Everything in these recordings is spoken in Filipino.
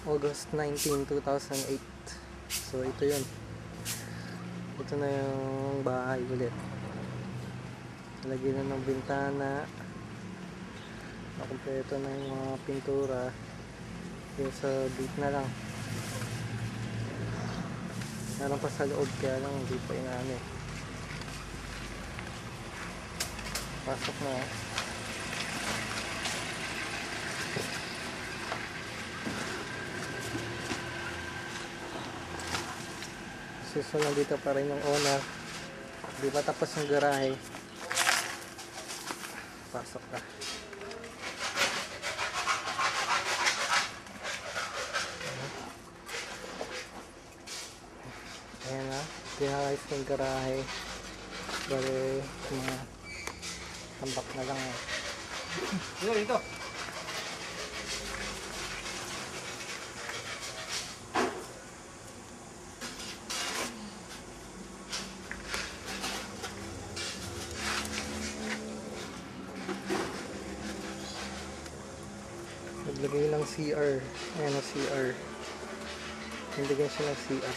August 19, 2008. So ito yun. Ito na yung bahay ulit. Lagyan na ng bintana. Nakumpleto na yung mga pintura. Yung sa gate na lang. Meron pa sa loob kaya lang hindi pa inaano. Pasok na. So nandito pa rin yung owner. Di pa tapos yung garahe. Pasok ka. Ayan na. Pinakayos yung garahe. Bale, mga tambak na lang. Dito. Naglagay ng CR. Ayan ang CR. Nilagyan siya ng CR.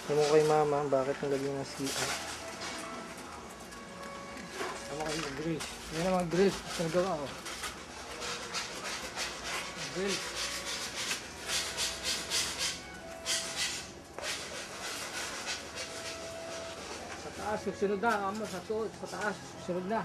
Alam mo kay mama, bakit naglagay ng CR? Tama kayo mag-grill. Yan ang mga grill. Ito nagawa ko. Grill. Sa taas, susunod na. Amo, sa tuod, sa taas, susunod na.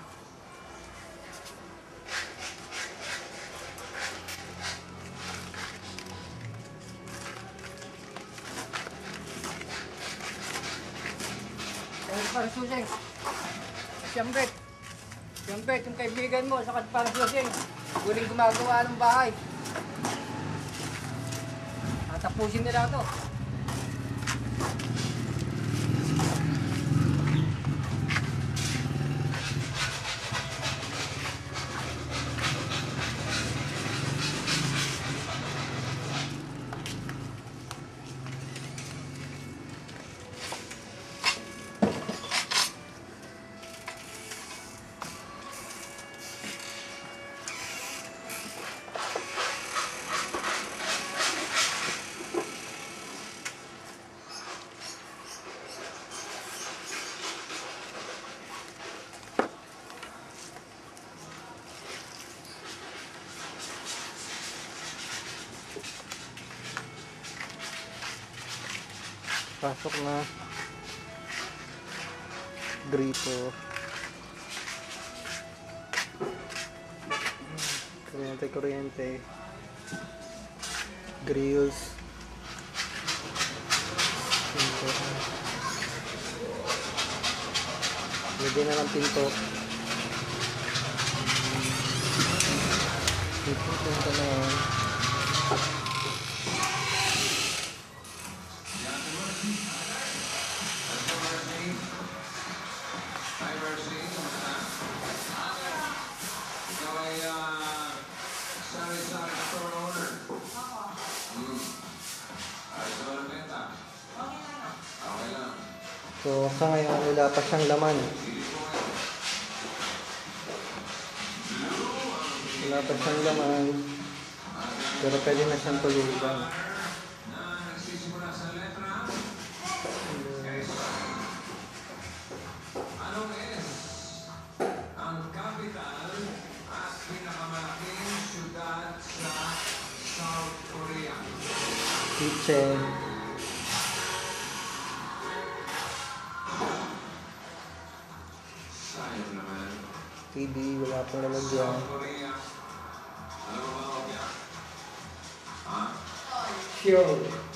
Para susing. Siyambet. Siyambet, yung kaibigan mo, sa para susing. Huling gumagawa ng bahay. Tatapusin nila ito. Pasok na. Gripo. Kuryente. Grills. Lagyan na ng pinto. Pinto na yan. So sa ngayon wala pa siyang laman. Wala pa siyang laman. Pero pwede na siyang tulugan. Anong S ang capital at pinakamalaking syudad sa South Korea? Kitchen. Sayang naman. TV, wala pang lalagyan. South Korea. Ano ba ba? Ha? Sure.